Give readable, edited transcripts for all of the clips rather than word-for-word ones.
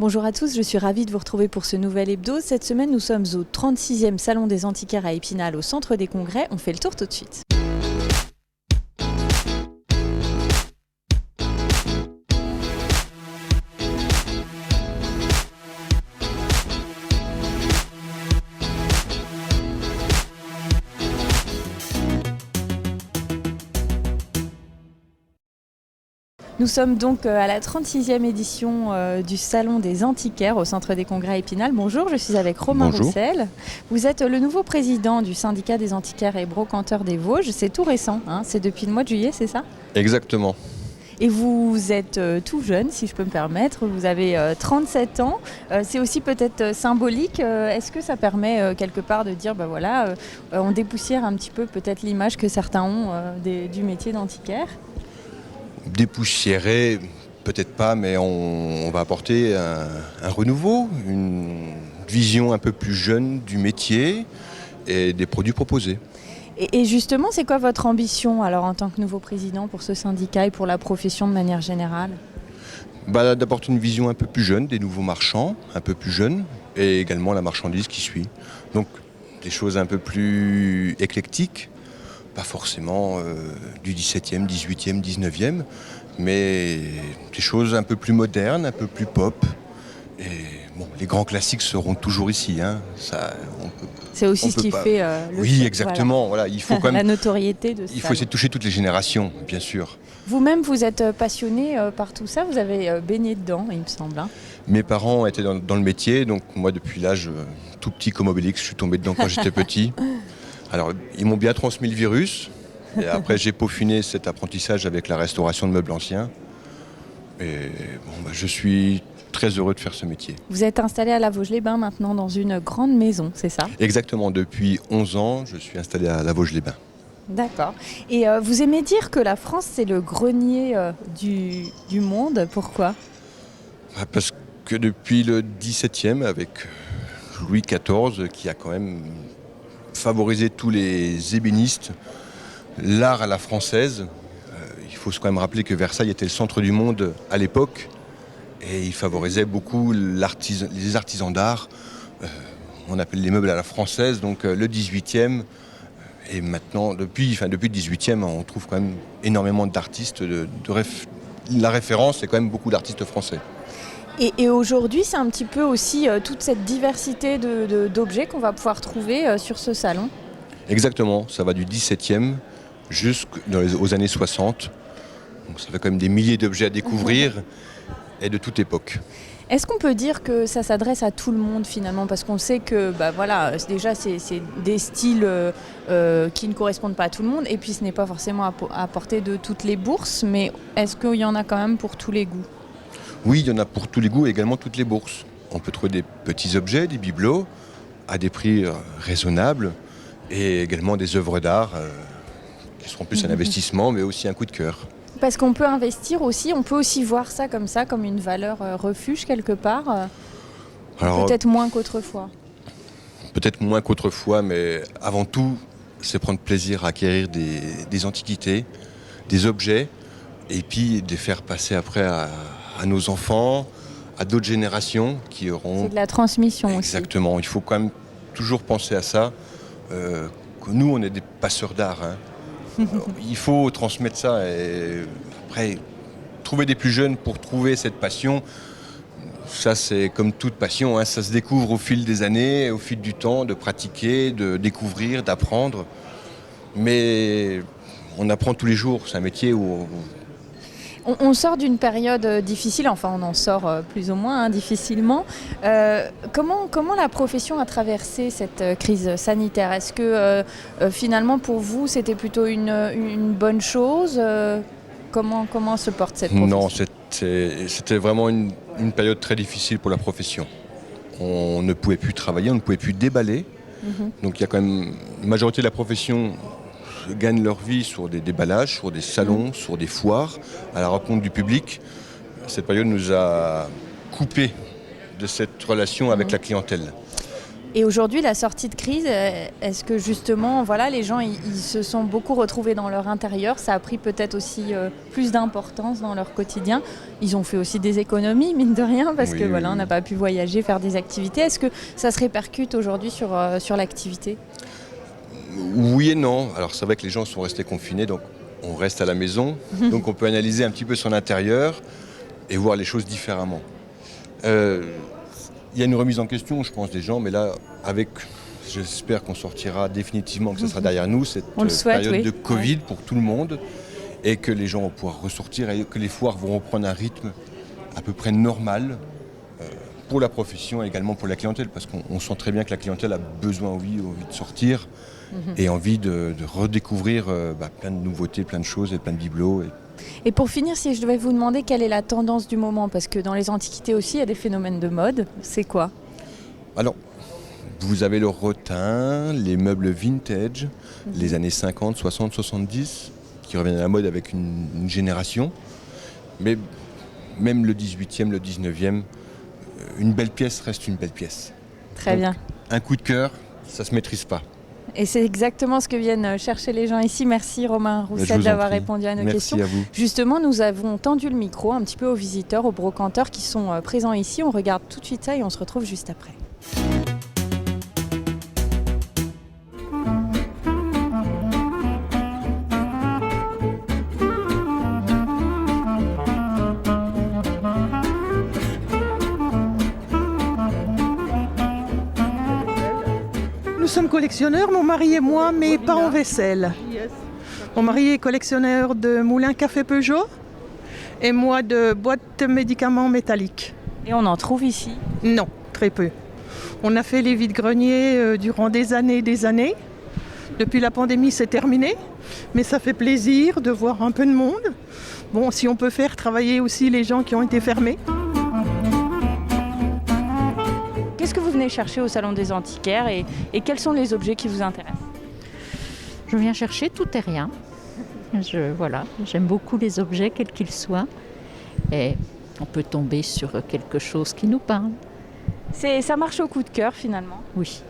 Bonjour à tous, je suis ravie de vous retrouver pour ce nouvel hebdo. Cette semaine, nous sommes au 36e Salon des Antiquaires à Épinal, au Centre des Congrès. On fait le tour tout de suite. Nous sommes donc à la 36e édition du Salon des Antiquaires au Centre des Congrès à Épinal. Bonjour, je suis avec Romain Roussel. Vous êtes le nouveau président du syndicat des antiquaires et brocanteurs des Vosges. C'est tout récent, hein, c'est depuis le mois de juillet, c'est ça ? Exactement. Et vous êtes tout jeune, si je peux me permettre. Vous avez 37 ans. C'est aussi peut-être symbolique. Est-ce que ça permet quelque part de dire, on dépoussière un petit peu peut-être l'image que certains ont du métier d'antiquaire ? Dépoussiérer, peut-être pas, mais on va apporter un renouveau, une vision un peu plus jeune du métier et des produits proposés. Et justement, c'est quoi votre ambition alors en tant que nouveau président pour ce syndicat et pour la profession de manière générale ? D'apporter une vision un peu plus jeune, des nouveaux marchands, un peu plus jeunes, et également la marchandise qui suit. Donc des choses un peu plus éclectiques. Pas forcément du 17e, 18e, 19e, mais des choses un peu plus modernes, un peu plus pop. Et bon, les grands classiques seront toujours ici. Hein. C'est aussi ce qui fait Oui, exactement. Voilà, il faut quand même la notoriété de ça. Il faut essayer de toucher toutes les générations, bien sûr. Vous-même, vous êtes passionné par tout ça, vous avez baigné dedans, il me semble. Hein. Mes parents étaient dans le métier, donc moi, depuis l'âge tout petit comme Obélix, je suis tombé dedans quand j'étais petit. Alors, ils m'ont bien transmis le virus. Et après, j'ai peaufiné cet apprentissage avec la restauration de meubles anciens. Et je suis très heureux de faire ce métier. Vous êtes installé à la Vosges-les-Bains maintenant dans une grande maison, c'est ça ? Exactement. Depuis 11 ans, je suis installé à la Vosges-les-Bains. D'accord. Et vous aimez dire que la France, c'est le grenier du monde. Pourquoi ? Parce que depuis le 17e, avec Louis XIV, qui a quand même favoriser tous les ébénistes, l'art à la française. Il faut quand même rappeler que Versailles était le centre du monde à l'époque et il favorisait beaucoup les artisans d'art. On appelle les meubles à la française, donc le 18e. Et maintenant, depuis le 18e, on trouve quand même énormément d'artistes. La référence, c'est quand même beaucoup d'artistes français. Et aujourd'hui, c'est un petit peu aussi toute cette diversité d'objets qu'on va pouvoir trouver sur ce salon. Exactement, ça va du 17e jusqu'aux années 60. Donc ça fait quand même des milliers d'objets à découvrir et de toute époque. Est-ce qu'on peut dire que ça s'adresse à tout le monde finalement ? Parce qu'on sait que déjà c'est des styles qui ne correspondent pas à tout le monde et puis ce n'est pas forcément à portée de toutes les bourses, mais est-ce qu'il y en a quand même pour tous les goûts ? Oui, il y en a pour tous les goûts et également toutes les bourses. On peut trouver des petits objets, des bibelots, à des prix raisonnables et également des œuvres d'art qui seront plus un investissement mais aussi un coup de cœur. Parce qu'on peut investir aussi, on peut aussi voir ça comme une valeur refuge quelque part, peut-être moins qu'autrefois. Peut-être moins qu'autrefois, mais avant tout, c'est prendre plaisir à acquérir des antiquités, des objets et puis de les faire passer après à nos enfants, à d'autres générations qui auront... C'est de la transmission aussi. Exactement, il faut quand même toujours penser à ça, que nous on est des passeurs d'art. Hein. Il faut transmettre ça et après trouver des plus jeunes pour trouver cette passion. Ça c'est comme toute passion, hein. Ça se découvre au fil des années, au fil du temps, de pratiquer, de découvrir, d'apprendre. Mais on apprend tous les jours, c'est un métier où... On sort d'une période difficile, enfin on en sort plus ou moins difficilement. Comment la profession a traversé cette crise sanitaire ? Est-ce que finalement pour vous c'était plutôt une bonne chose ? Comment se porte cette profession ? Non, c'était vraiment une période très difficile pour la profession. On ne pouvait plus travailler, on ne pouvait plus déballer. Donc il y a quand même une majorité de la profession gagnent leur vie sur des déballages, sur des salons, sur des foires, à la rencontre du public. Cette période nous a coupés de cette relation avec la clientèle. Et aujourd'hui, la sortie de crise, est-ce que justement, voilà, les gens ils se sont beaucoup retrouvés dans leur intérieur, ça a pris peut-être aussi plus d'importance dans leur quotidien. Ils ont fait aussi des économies, mine de rien, parce que voilà, on n'a pas pu voyager, faire des activités. Est-ce que ça se répercute aujourd'hui sur l'activité ? Oui et non. Alors c'est vrai que les gens sont restés confinés, donc on reste à la maison, donc on peut analyser un petit peu son intérieur et voir les choses différemment. Il y a une remise en question, je pense, des gens, mais là, j'espère qu'on sortira définitivement, que ce sera derrière nous, cette période de Covid pour tout le monde, et que les gens vont pouvoir ressortir et que les foires vont reprendre un rythme à peu près normal pour la profession et également pour la clientèle, parce qu'on sent très bien que la clientèle a besoin, envie de sortir et envie de redécouvrir plein de nouveautés, plein de choses et plein de bibelots. Et pour finir, si je devais vous demander quelle est la tendance du moment, parce que dans les antiquités aussi, il y a des phénomènes de mode, c'est quoi ? Alors, vous avez le rotin, les meubles vintage, les années 50, 60, 70, qui reviennent à la mode avec une génération. Mais même le 18e, le 19e, une belle pièce reste une belle pièce. Très bien. Un coup de cœur, ça ne se maîtrise pas. Et c'est exactement ce que viennent chercher les gens ici. Merci Romain Roussel d'avoir répondu à nos questions. Merci à vous. Justement, nous avons tendu le micro un petit peu aux visiteurs, aux brocanteurs qui sont présents ici. On regarde tout de suite ça et on se retrouve juste après. Nous sommes collectionneurs, mon mari et moi, mais pas en vaisselle. Mon mari est collectionneur de moulins café Peugeot et moi de boîtes de médicaments métalliques. Et on en trouve ici ? Non, très peu. On a fait les vides-greniers durant des années. Depuis la pandémie, c'est terminé, mais ça fait plaisir de voir un peu de monde. Bon, si on peut faire travailler aussi les gens qui ont été fermés. Qu'est-ce que vous venez chercher au Salon des Antiquaires et quels sont les objets qui vous intéressent ? Je viens chercher tout et rien. J'aime beaucoup les objets, quels qu'ils soient. Et on peut tomber sur quelque chose qui nous parle. Ça marche au coup de cœur finalement ? Oui,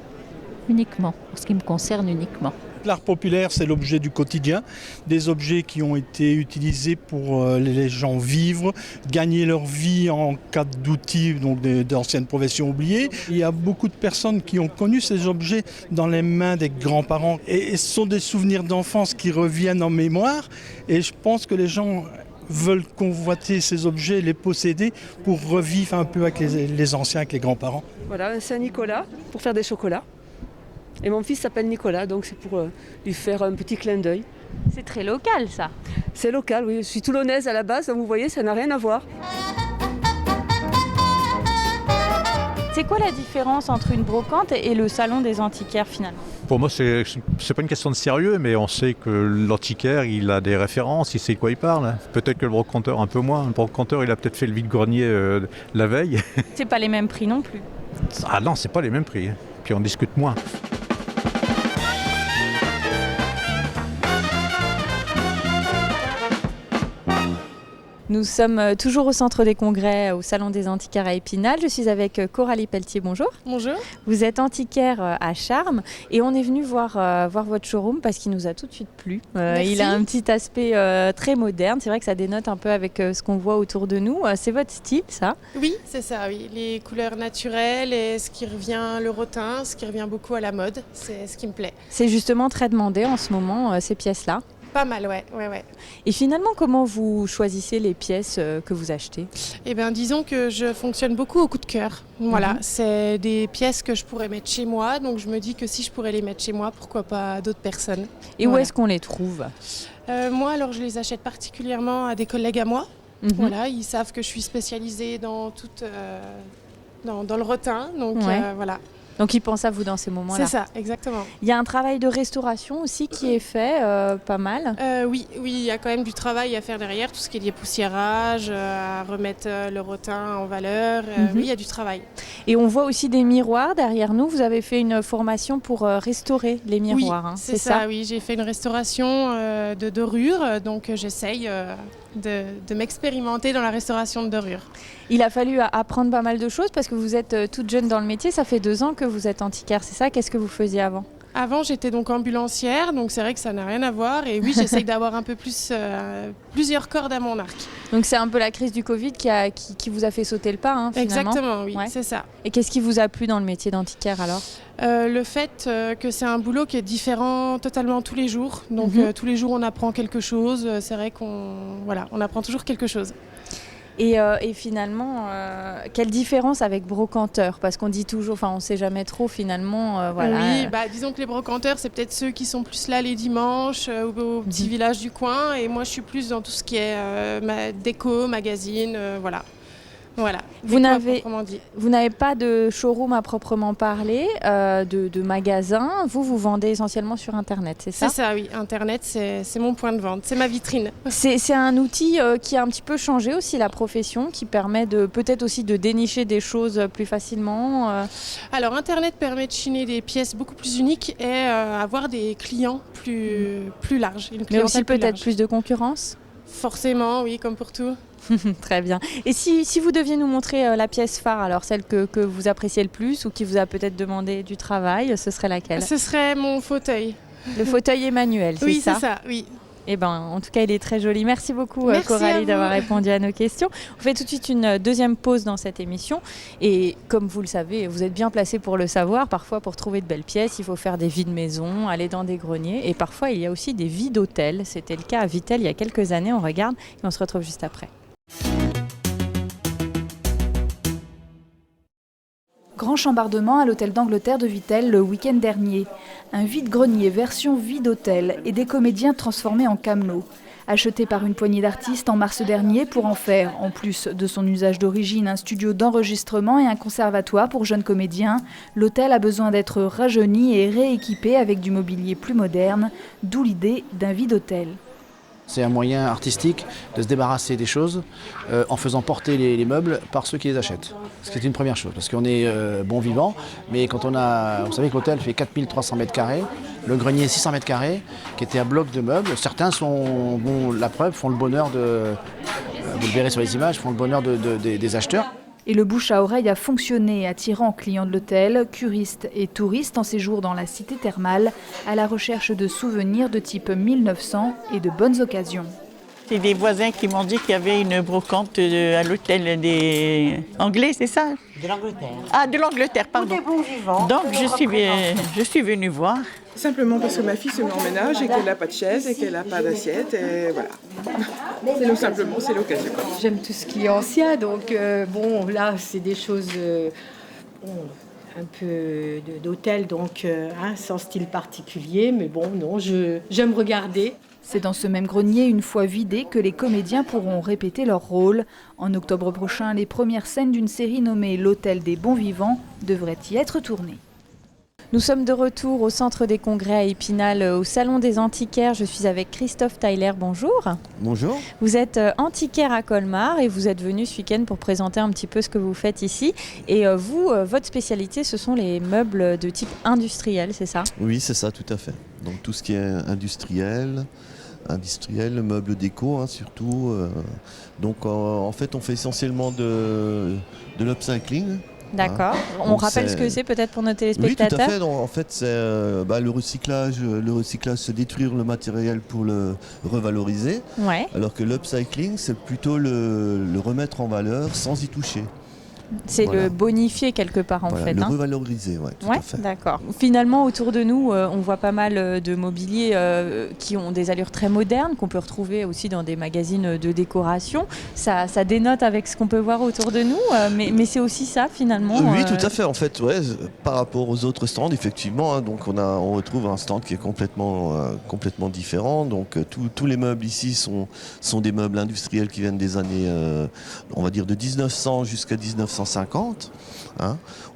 uniquement, en ce qui me concerne uniquement. L'art populaire, c'est l'objet du quotidien, des objets qui ont été utilisés pour les gens vivre, gagner leur vie en cas d'outils, donc d'anciennes professions oubliées. Il y a beaucoup de personnes qui ont connu ces objets dans les mains des grands-parents et ce sont des souvenirs d'enfance qui reviennent en mémoire et je pense que les gens veulent convoiter ces objets, les posséder pour revivre un peu avec les anciens, avec les grands-parents. Voilà, un Saint-Nicolas pour faire des chocolats. Et mon fils s'appelle Nicolas, donc c'est pour lui faire un petit clin d'œil. C'est très local ça. C'est local, oui. Je suis toulonnaise à la base, donc vous voyez, ça n'a rien à voir. C'est quoi la différence entre une brocante et le salon des antiquaires finalement ? Pour moi, c'est pas une question de sérieux, mais on sait que l'antiquaire, il a des références, il sait de quoi il parle. Peut-être que le brocanteur un peu moins. Le brocanteur, il a peut-être fait le vide-grenier la veille. C'est pas les mêmes prix non plus. Ah non, c'est pas les mêmes prix. Puis on discute moins. Nous sommes toujours au centre des congrès, au Salon des Antiquaires à Épinal. Je suis avec Coralie Pelletier, bonjour. Bonjour. Vous êtes antiquaire à Charmes et on est venu voir votre showroom parce qu'il nous a tout de suite plu. Il a un petit aspect très moderne, c'est vrai que ça dénote un peu avec ce qu'on voit autour de nous. C'est votre style ça ? Oui, c'est ça, oui. Les couleurs naturelles et ce qui revient, le rotin, ce qui revient beaucoup à la mode, c'est ce qui me plaît. C'est justement très demandé en ce moment, ces pièces-là ? Pas mal, ouais. Et finalement, comment vous choisissez les pièces que vous achetez ? Eh bien, disons que je fonctionne beaucoup au coup de cœur. Voilà, c'est des pièces que je pourrais mettre chez moi, donc je me dis que si je pourrais les mettre chez moi, pourquoi pas d'autres personnes. Et où est-ce qu'on les trouve ? Moi, alors, je les achète particulièrement à des collègues à moi. Voilà, ils savent que je suis spécialisée dans dans le rotin, donc voilà. Donc ils pensent à vous dans ces moments-là. C'est ça, exactement. Il y a un travail de restauration aussi qui est fait, pas mal. Oui, il y a quand même du travail à faire derrière, tout ce qui est dépoussiérage, à remettre le rotin en valeur. Oui, il y a du travail. Et on voit aussi des miroirs derrière nous. Vous avez fait une formation pour restaurer les miroirs, oui, c'est ça, oui. J'ai fait une restauration de dorures, donc j'essaye de m'expérimenter dans la restauration de dorure. Il a fallu apprendre pas mal de choses parce que vous êtes toute jeune dans le métier. Ça fait 2 ans que vous êtes antiquaire, c'est ça? Qu'est-ce que vous faisiez avant? Avant, j'étais donc ambulancière, donc c'est vrai que ça n'a rien à voir. Et oui, j'essaye d'avoir un peu plus, plusieurs cordes à mon arc. Donc c'est un peu la crise du Covid qui vous a fait sauter le pas, hein, finalement. Exactement, oui, Ouais. c'est ça. Et qu'est-ce qui vous a plu dans le métier d'antiquaire alors? Le fait que c'est un boulot qui est différent totalement tous les jours. Donc tous les jours, on apprend quelque chose. C'est vrai on apprend toujours quelque chose. Et finalement, quelle différence avec brocanteur? Parce qu'on dit toujours, enfin on ne sait jamais trop finalement. Oui, disons que les brocanteurs, c'est peut-être ceux qui sont plus là les dimanches au petit village du coin. Et moi, je suis plus dans tout ce qui est déco, magazine, voilà. Voilà, Vous n'avez dit. Vous n'avez pas de showroom à proprement parler, de magasin. Vous vendez essentiellement sur Internet, c'est ça? C'est ça, oui. Internet, c'est mon point de vente, c'est ma vitrine. C'est un outil qui a un petit peu changé aussi la profession, qui permet peut-être aussi de dénicher des choses plus facilement. Alors, Internet permet de chiner des pièces beaucoup plus uniques et avoir des clients plus larges. Mais aussi peut-être plus de concurrence? Forcément, oui, comme pour tout. Très bien. Et si vous deviez nous montrer la pièce phare, alors celle que vous appréciez le plus ou qui vous a peut-être demandé du travail, ce serait laquelle? Ce serait mon fauteuil. Le fauteuil Emmanuel, c'est ça? Oui, c'est ça, oui. Eh ben, en tout cas, il est très joli. Merci beaucoup, Merci Coralie, à d'avoir vous. répondu à nos questions. On fait tout de suite une deuxième pause dans cette émission. Et comme vous le savez, vous êtes bien placé pour le savoir. Parfois, pour trouver de belles pièces, il faut faire des vies de maison, aller dans des greniers. Et parfois, il y a aussi des vies d'hôtels. C'était le cas à Vittel il y a quelques années. On regarde et on se retrouve juste après. Grand chambardement à l'hôtel d'Angleterre de Vittel le week-end dernier. Un vide-grenier version vide-hôtel et des comédiens transformés en camelots. Acheté par une poignée d'artistes en mars dernier pour en faire, en plus de son usage d'origine, un studio d'enregistrement et un conservatoire pour jeunes comédiens, l'hôtel a besoin d'être rajeuni et rééquipé avec du mobilier plus moderne, d'où l'idée d'un vide-hôtel. C'est un moyen artistique de se débarrasser des choses en faisant porter les meubles par ceux qui les achètent. Ce qui est une première chose, parce qu'on est bon vivant, mais quand vous savez que l'hôtel fait 4300 mètres carrés, le grenier 600 mètres carrés, qui était un bloc de meubles. Certains la preuve, font le bonheur vous le verrez sur les images, font le bonheur des acheteurs. Et le bouche à oreille a fonctionné, attirant clients de l'hôtel, curistes et touristes en séjour dans la cité thermale, à la recherche de souvenirs de type 1900 et de bonnes occasions. C'est des voisins qui m'ont dit qu'il y avait une brocante à l'hôtel des Anglais, c'est ça? De l'Angleterre. Ah, de l'Angleterre, pardon. Tout est bon vivant. Donc je suis venue voir. Simplement parce que ma fille se met en ménage et qu'elle n'a pas de chaise et qu'elle n'a pas d'assiette et voilà. C'est simplement, c'est l'occasion. J'aime tout ce qui est ancien, donc là c'est des choses un peu d'hôtel, donc sans style particulier, mais j'aime regarder. C'est dans ce même grenier, une fois vidé, que les comédiens pourront répéter leur rôle. En octobre prochain, les premières scènes d'une série nommée L'Hôtel des Bons Vivants devraient y être tournées. Nous sommes de retour au centre des congrès à Épinal, au salon des antiquaires. Je suis avec Christophe Tyler, bonjour. Bonjour. Vous êtes antiquaire à Colmar et vous êtes venu ce week-end pour présenter un petit peu ce que vous faites ici. Et votre spécialité, ce sont les meubles de type industriel, c'est ça? Oui, c'est ça, tout à fait. Donc tout ce qui est industriel, meubles déco surtout. Donc en fait, on fait essentiellement de l'upcycling. D'accord. On rappelle ce que c'est peut-être pour nos téléspectateurs. Oui, tout à fait. Donc, en fait, c'est le recyclage. Le recyclage, c'est détruire le matériel pour le revaloriser. Ouais. Alors que l'upcycling, c'est plutôt le remettre en valeur sans y toucher. C'est le bonifier quelque part en fait. Le revaloriser, oui, tout à fait. D'accord. Finalement, autour de nous, on voit pas mal de mobilier qui ont des allures très modernes, qu'on peut retrouver aussi dans des magazines de décoration. Ça dénote avec ce qu'on peut voir autour de nous, mais c'est aussi ça finalement. Oui, tout à fait. En fait, par rapport aux autres stands, effectivement, donc on retrouve un stand qui est complètement différent. Donc tous les meubles ici sont des meubles industriels qui viennent des années, on va dire de 1900 jusqu'à 1950.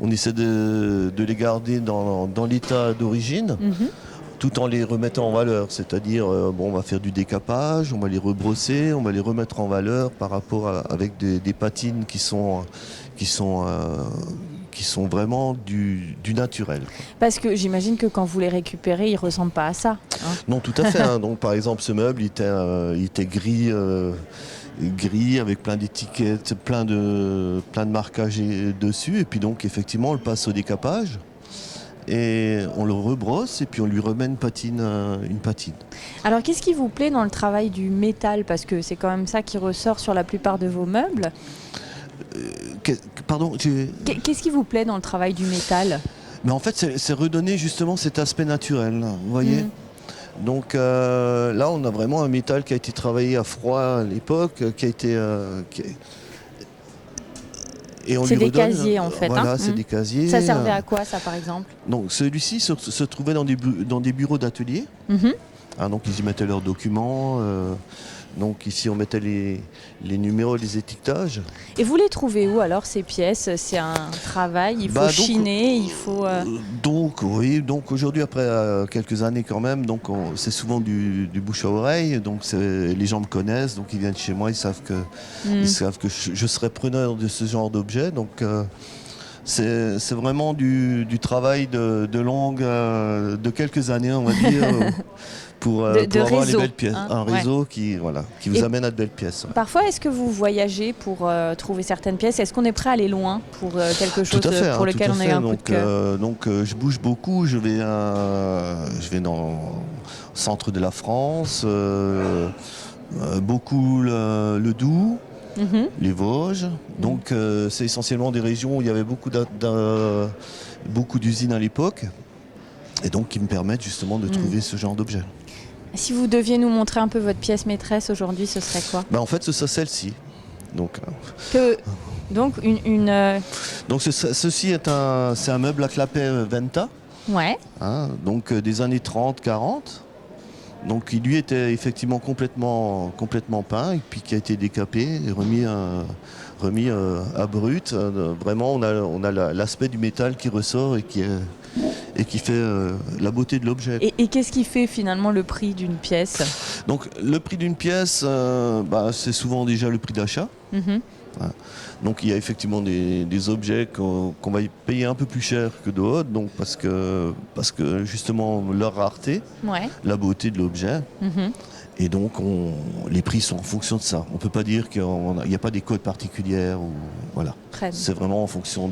On essaie de les garder dans l'état d'origine, tout en les remettant en valeur. C'est-à-dire, on va faire du décapage, on va les rebrosser, on va les remettre en valeur par rapport avec des patines qui sont qui sont vraiment du naturel. Parce que j'imagine que quand vous les récupérez, ils ne ressemblent pas à ça. Hein. Non, tout à fait. Hein. Donc, par exemple, ce meuble, il était gris, gris avec plein d'étiquettes, plein de marquages dessus. Et puis donc, effectivement, on le passe au décapage. Et on le rebrosse et puis on lui remet une patine. Alors qu'est-ce qui vous plaît dans le travail du métal? Parce que c'est quand même ça qui ressort sur la plupart de vos meubles. Pardon Qu'est-ce qui vous plaît dans le travail du métal? Mais en fait, c'est redonner justement cet aspect naturel, vous voyez. Donc là, on a vraiment un métal qui a été travaillé à froid à l'époque, qui a été... C'est des casiers en fait. Voilà, c'est des casiers. Ça servait à quoi ça par exemple? Donc celui-ci se trouvait dans des bureaux d'atelier. Donc ils y mettaient leurs documents. Donc ici on mettait les numéros, les étiquetages. Et vous les trouvez où alors ces pièces? C'est un travail, il faut chiner, il faut... Donc aujourd'hui après quelques années quand même, donc c'est souvent du bouche à oreille, donc les gens me connaissent, donc ils viennent chez moi, ils savent que je serai preneur de ce genre d'objet, donc c'est vraiment du travail de quelques années on va dire. Pour avoir les belles pièces, un réseau qui vous amène à de belles pièces. Ouais. Parfois, est-ce que vous voyagez pour trouver certaines pièces? Est-ce qu'on est prêt à aller loin pour quelque chose pour lequel on a eu un coup de cœur? Donc je bouge beaucoup, je vais dans le centre de la France, beaucoup le Doubs, les Vosges. Donc c'est essentiellement des régions où il y avait beaucoup d'usines à l'époque. Et donc qui me permettent justement de trouver ce genre d'objet. Si vous deviez nous montrer un peu votre pièce maîtresse aujourd'hui, ce serait quoi? En fait, ce serait celle-ci. Donc ceci c'est un meuble à clapet Venta. Ouais. Donc des années 30-40. Donc il lui était effectivement complètement peint et puis qui a été décapé et remis à brut. Vraiment, on a l'aspect du métal qui ressort et qui fait la beauté de l'objet. Et qu'est-ce qui fait finalement le prix d'une pièce? Donc le prix d'une pièce, c'est souvent déjà le prix d'achat. Donc il y a effectivement des objets qu'on va payer un peu plus cher que d'autres, donc parce que justement leur rareté, la beauté de l'objet. Et donc les prix sont en fonction de ça. On ne peut pas dire qu'il n'y a pas des codes particulières. Voilà. C'est vraiment en fonction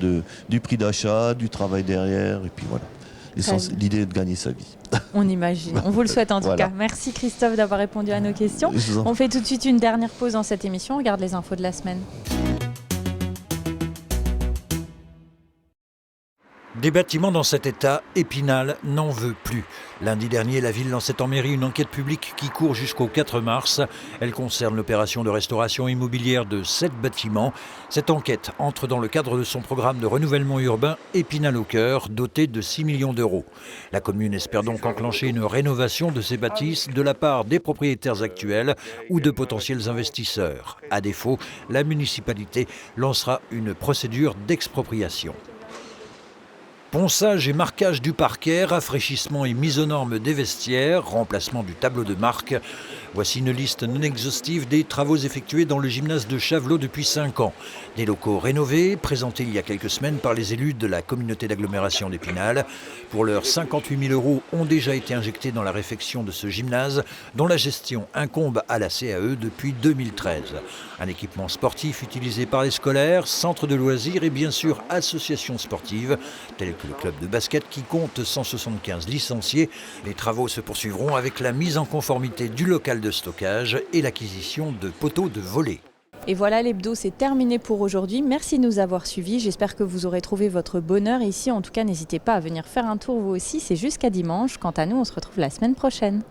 du prix d'achat, du travail derrière, et puis voilà. L'idée est de gagner sa vie. On imagine. On vous le souhaite en tout cas. Merci Christophe d'avoir répondu à nos questions. On fait tout de suite une dernière pause dans cette émission. On regarde les infos de la semaine. Des bâtiments dans cet état, Épinal n'en veut plus. Lundi dernier, la ville lançait en mairie une enquête publique qui court jusqu'au 4 mars. Elle concerne l'opération de restauration immobilière de 7 bâtiments. Cette enquête entre dans le cadre de son programme de renouvellement urbain Épinal au cœur, doté de 6 millions d'euros. La commune espère donc enclencher une rénovation de ces bâtisses de la part des propriétaires actuels ou de potentiels investisseurs. À défaut, la municipalité lancera une procédure d'expropriation. Ponçage et marquage du parquet, rafraîchissement et mise aux normes des vestiaires, remplacement du tableau de marque. Voici une liste non exhaustive des travaux effectués dans le gymnase de Chavelot depuis 5 ans. Des locaux rénovés, présentés il y a quelques semaines par les élus de la communauté d'agglomération d'Épinal. Pour leurs 58 000 € ont déjà été injectés dans la réfection de ce gymnase, dont la gestion incombe à la CAE depuis 2013. Un équipement sportif utilisé par les scolaires, centres de loisirs et bien sûr associations sportives, telles que le club de basket qui compte 175 licenciés. Les travaux se poursuivront avec la mise en conformité du local de stockage et l'acquisition de poteaux de volley. Et voilà, l'hebdo, c'est terminé pour aujourd'hui. Merci de nous avoir suivis. J'espère que vous aurez trouvé votre bonheur ici. En tout cas, n'hésitez pas à venir faire un tour vous aussi. C'est jusqu'à dimanche. Quant à nous, on se retrouve la semaine prochaine.